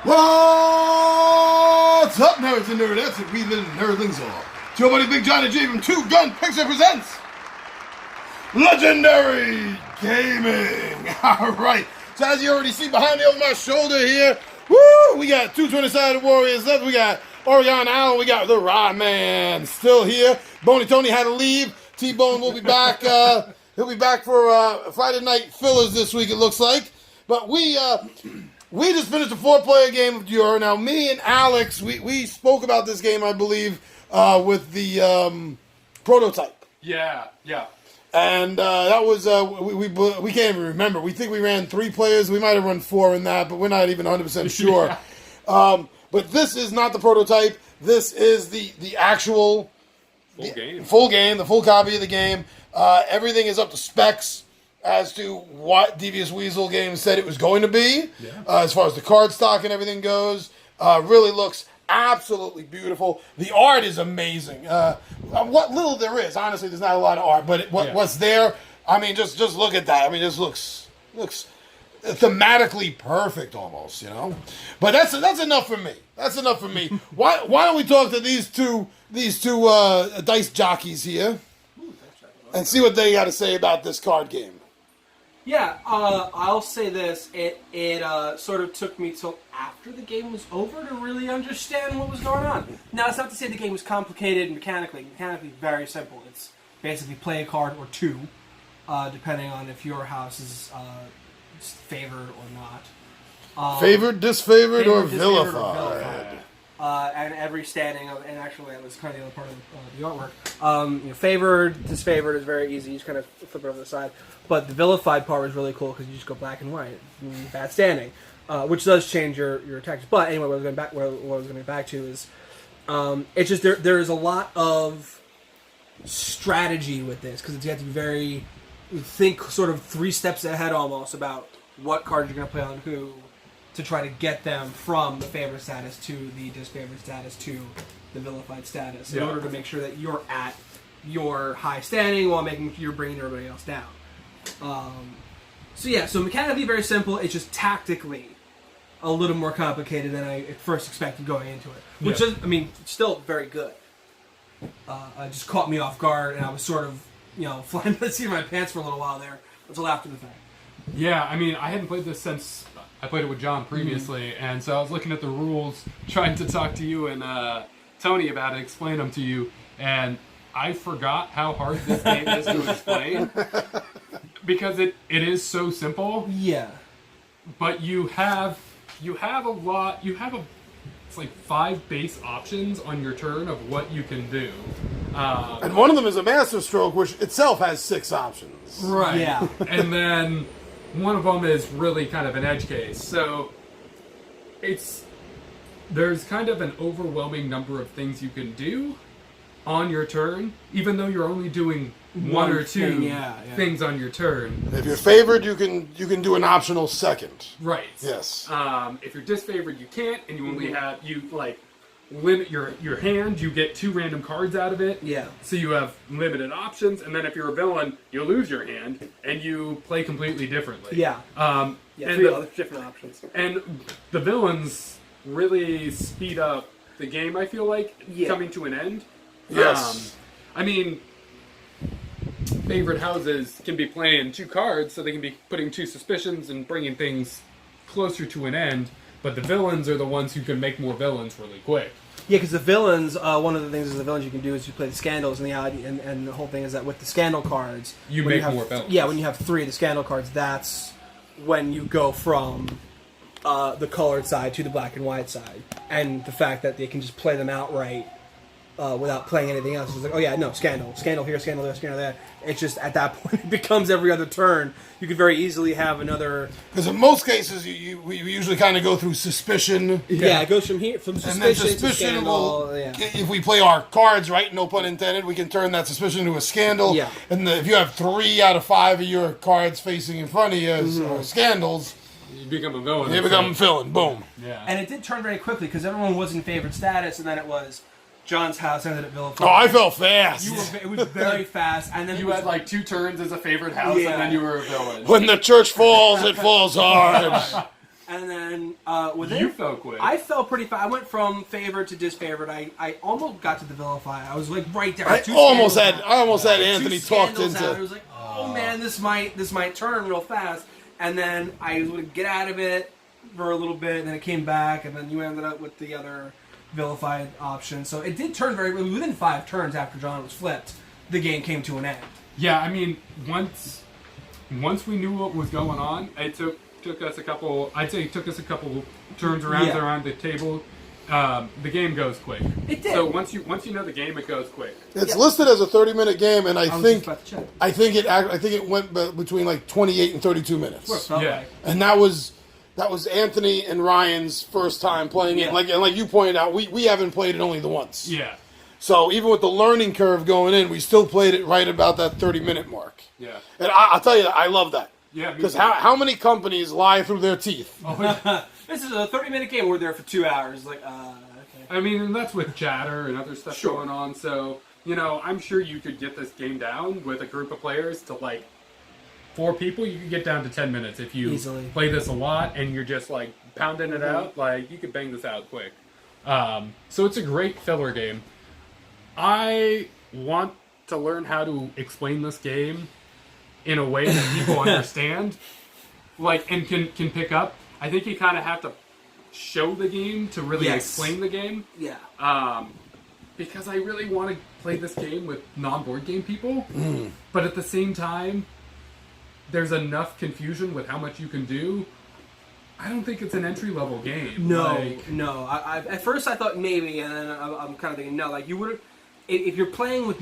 What's up, nerds and nerdettes, and we little nerdlings all? It's your buddy Big Johnny G from Two Gun Picture presents Legendary Gaming. All right. So as you already see behind me over my shoulder here, woo, we got two 20-sided warriors left. We got Oregon Allen. We got the Rod Man still here. Boney Tony had to leave. T-Bone will be back. He'll be back for Friday night fillers this week, it looks like. But we just finished a 4-player game of Duhr. Now, me and Alex, we spoke about this game, I believe, with the prototype. Yeah. And that was, we can't even remember. We think we ran 3 players. We might have run 4 in that, but we're not even 100% sure. Yeah. But this is not the prototype. This is the actual full game, the full copy of the game. Everything is up to specs as to what Devious Weasel game said it was going to be, as far as the card stock and everything goes. Really looks absolutely beautiful. The art is amazing. What little there is, honestly, there's not a lot of art, but what's there, I mean, just look at that. I mean, this looks thematically perfect almost, you know. But that's enough for me. That's enough for me. Why don't we talk to these two dice jockeys here and see what they got to say about this card game? Yeah, I'll say this. It sort of took me till after the game was over to really understand what was going on. Now, it's not to say the game was complicated mechanically. Mechanically, very simple. It's basically play a card or 2, depending on if your house is favored or not. Favored, disfavored, or vilified. And every standing of, and actually that was kind of the other part of the artwork. Favored, disfavored is very easy. You just kind of flip it over the side. But the vilified part was really cool because you just go black and white, bad standing, which does change your attacks. But anyway, what I was going back to is, it's just there is a lot of strategy with this because you have to be think sort of 3 steps ahead almost about what cards you're going to play on who, to try to get them from the favorite status to the disfavored status to the vilified status in order to make sure that you're at your high standing while making sure you're bringing everybody else down. So mechanically very simple. It's just tactically a little more complicated than I at first expected going into it. Which is, I mean, still very good. It just caught me off guard, and I was sort of, flying by the seat of my pants for a little while there until after the fact. Yeah, I mean, I hadn't played this since I played it with John previously, and so I was looking at the rules, trying to talk to you and Tony about it, explain them to you, and I forgot how hard this game is to explain. Because it is so simple. Yeah. But you have it's like 5 base options on your turn of what you can do. And one of them is a master stroke, which itself has 6 options. Right. Yeah. And then one of them is really kind of an edge case. So there's kind of an overwhelming number of things you can do on your turn, even though you're only doing one or 2 things on your turn. If you're favored, you can do an optional second. Right. Yes. If you're disfavored, you can't, and you only limit your hand. You get 2 random cards out of it. Yeah. So you have limited options, and then if you're a villain, you lose your hand, and you play completely differently. Yeah. And 3 other different options. And the villains really speed up the game, I feel like, coming to an end. Yes. I mean, favorite houses can be playing 2 cards, so they can be putting 2 suspicions and bringing things closer to an end, but the villains are the ones who can make more villains really quick. Yeah, because the villains, one of the things the villains you can do is you play the scandals, and the whole thing is that with the scandal cards... You make more villains. Yeah, when you have 3 of the scandal cards, that's when you go from the colored side to the black and white side. And the fact that they can just play them outright without playing anything else. It's like, oh yeah, no, scandal here, scandal there, scandal there. It's just, at that point, it becomes every other turn. You could very easily have another... Because in most cases, we usually kind of go through suspicion. Yeah, it goes from suspicion to scandal. If we play our cards right, no pun intended, we can turn that suspicion into a scandal. Yeah. And if you have 3 out of 5 of your cards facing in front of you as scandals... You become a villain. You become a villain, boom. Yeah. And it did turn very quickly, because everyone was in favored status, and then it was... John's house ended at vilified. Oh, I felt fast. It was very fast, and then you had like 2 turns as a favorite house, and then you were a villain. When the church falls, it falls hard. And then within You fell quick. I fell pretty fast. I went from favored to disfavored. I almost got to the vilify. I was like right there. I almost had Anthony talked into. I was like, oh man, this might turn real fast. And then I would get out of it for a little bit, and then it came back, and then you ended up with the other vilified option. So it did turn within 5 turns after John was flipped. The game came to an end. Yeah, I mean, once we knew what was going on, it took us a couple. I'd say it took us a couple turns around the table. The game goes quick. It did. So once you know the game, it goes quick. It's listed as a 30-minute game, and I think check. it went between like 28 and 32 minutes. Yeah. And that was Anthony and Ryan's first time playing it. Like you pointed out, we haven't played it only the once. Yeah. So even with the learning curve going in, we still played it right about that 30-minute mark. Yeah. And I'll tell you, I love that. Yeah. Because how many companies lie through their teeth? This is a 30-minute game. We're there for 2 hours. Like, okay. I mean, and that's with chatter and other stuff going on. So, I'm sure you could get this game down with a group of players to like 4 people. You could get down to 10 minutes if you play this a lot and you're just like pounding it out. Like, you could bang this out quick. So it's a great filler game. I want to learn how to explain this game in a way that people understand, like, and can pick up. I think you kind of have to show the game to really explain the game. Yeah. Because I really want to play this game with non-board game people, but at the same time, there's enough confusion with how much you can do. I don't think it's an entry-level game. No. I at first I thought maybe, and then I'm kind of thinking no. Like you would, if you're playing with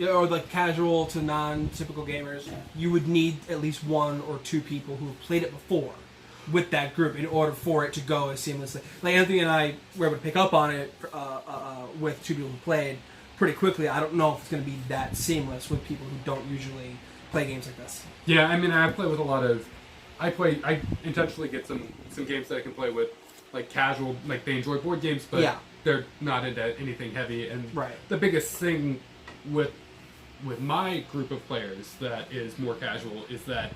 or like casual to non-typical gamers, you would need at least 1 or 2 people who have played it before with that group in order for it to go as seamlessly. Like Anthony and I were able to pick up on it with 2 people who played pretty quickly. I don't know if it's going to be that seamless with people who don't usually play games like this. Yeah, I mean, I play with a lot of. I intentionally get some games that I can play with, like casual, like they enjoy board games, but they're not into anything heavy. And the biggest thing with my group of players that is more casual is that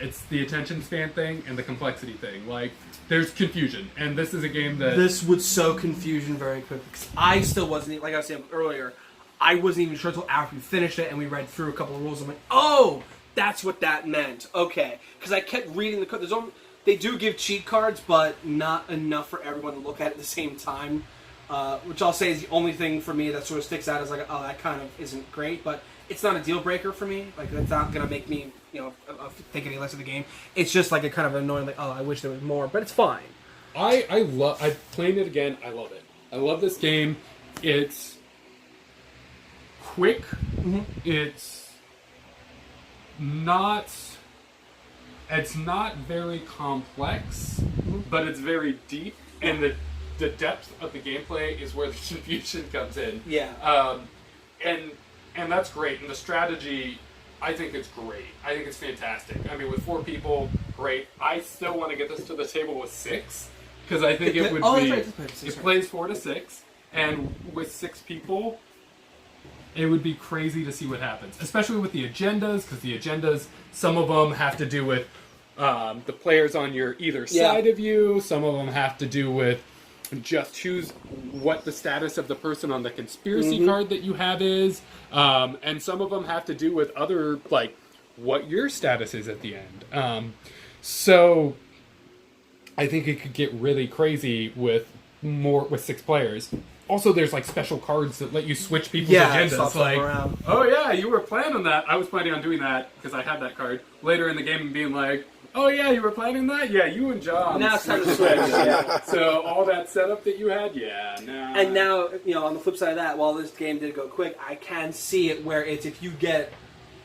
it's the attention span thing and the complexity thing. Like, there's confusion, and this is a game that... This would sow confusion very quickly, because I still wasn't, like I was saying earlier, I wasn't even sure until after we finished it and we read through a couple of rules. I'm like, oh, that's what that meant. Okay. Because I kept reading the code. They do give cheat cards, but not enough for everyone to look at the same time. Which I'll say is the only thing for me that sort of sticks out is like, oh, that kind of isn't great, but it's not a deal breaker for me. Like, that's not going to make me, think any less of the game. It's just like a kind of annoying, like, oh, I wish there was more, but it's fine. I played it again. I love it. I love this game. It's quick. Mm-hmm. It's not very complex, but it's very deep, and the depth of the gameplay is where the confusion comes in. Yeah. And that's great. And the strategy, I think it's great. I think it's fantastic. I mean, with 4 people, great. I still want to get this to the table with 6, because I think it would be... It plays 4 to 6, and with 6 people, it would be crazy to see what happens. Especially with the agendas, because the agendas, some of them have to do with the players on your either side of you. Some of them have to do with just choose what the status of the person on the conspiracy card that you have is. And some of them have to do with other, like, what your status is at the end. So I think it could get really crazy with 6 players. Also, there's like special cards that let you switch people's agendas. Like, oh yeah, you were planning that. I was planning on doing that because I had that card later in the game and being like, oh yeah, you were planning that? Yeah, you and John. Now it's time to switch. Yeah. So all that setup that you had, nah. And now, on the flip side of that, while this game did go quick, I can see it where it's if you get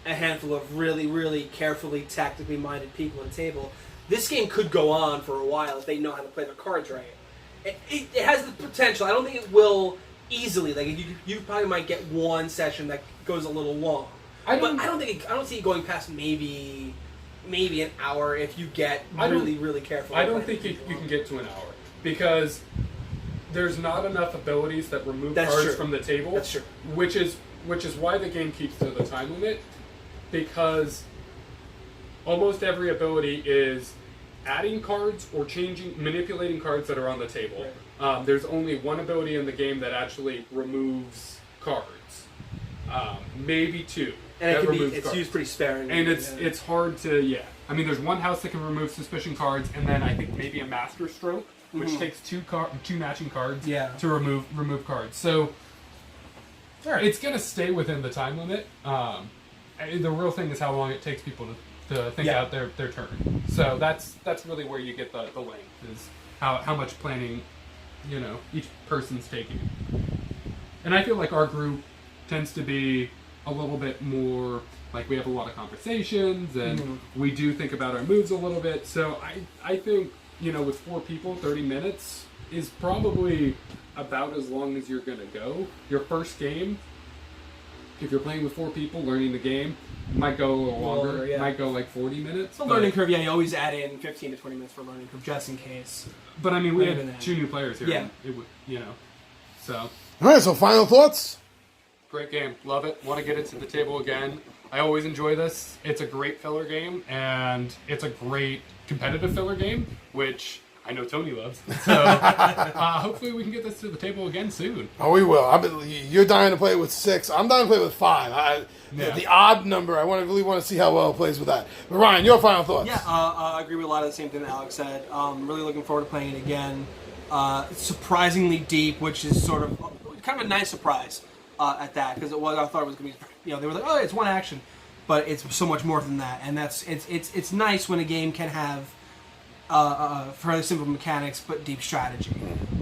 a handful of really, really carefully, tactically minded people at the table, this game could go on for a while if they know how to play their cards right. It has the potential. I don't think it will easily. Like you probably might get one session that goes a little long. I don't see it going past maybe an hour if you get really careful. I don't think you can get to an hour because there's not enough abilities that remove cards from the table. That's true. Which is why the game keeps to the time limit, because almost every ability is adding cards or manipulating cards that are on the table. There's only one ability in the game that actually removes cards. Maybe two. And it's cards. used pretty sparingly. And it's hard to, I mean, there's one house that can remove suspicion cards, and then I think maybe a master stroke, which takes two matching cards to remove cards. So it's going to stay within the time limit. The real thing is how long it takes people to think out their turn. So that's really where you get the length, is how much planning, each person's taking. And I feel like our group tends to be a little bit more, like, we have a lot of conversations, and we do think about our moves a little bit. So I think, with 4 people, 30 minutes is probably about as long as you're going to go. Your first game, if you're playing with 4 people, learning the game, might go a little longer. Might go like 40 minutes. The learning curve, you always add in 15 to 20 minutes for learning curve, just in case. But I mean, we had 2 new players here. Yeah. It would, so. All right, so final thoughts? Great game. Love it. Want to get it to the table again. I always enjoy this. It's a great filler game, and it's a great competitive filler game, which I know Tony loves. So hopefully we can get this to the table again soon. Oh, we will. You're dying to play it with 6. I'm dying to play it with 5. The odd number, I really want to see how well it plays with that. But Ryan, your final thoughts? Yeah, I agree with a lot of the same thing that Alex said. Really looking forward to playing it again. Surprisingly deep, which is sort of kind of a nice surprise at that, because I thought it was going to be, they were like, oh, it's one action, but it's so much more than that, and it's nice when a game can have fairly simple mechanics but deep strategy,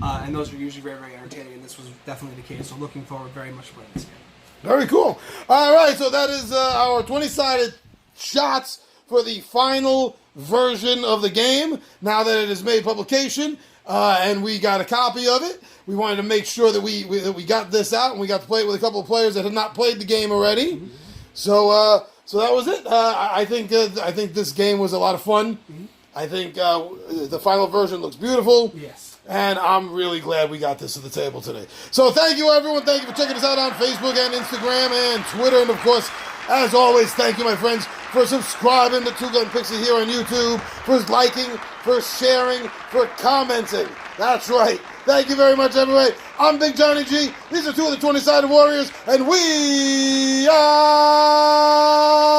and those are usually very, very entertaining, and this was definitely the case. So looking forward very much to playing this game. Very cool. All right, so that is our 20-sided shots for the final version of the game. Now that it has made publication, and we got a copy of it, we wanted to make sure that we got this out, and we got to play it with a couple of players that had not played the game already. So that was it. I think this game was a lot of fun. I think the final version looks beautiful. Yes. And I'm really glad we got this to the table today. So thank you, everyone. Thank you for checking us out on Facebook and Instagram and Twitter. And, of course, as always, thank you, my friends, for subscribing to Two Gun Pixie here on YouTube, for liking, for sharing, for commenting. That's right. Thank you very much, everybody. I'm Big Johnny G. These are 2 of the 20-Sided Warriors, and we are...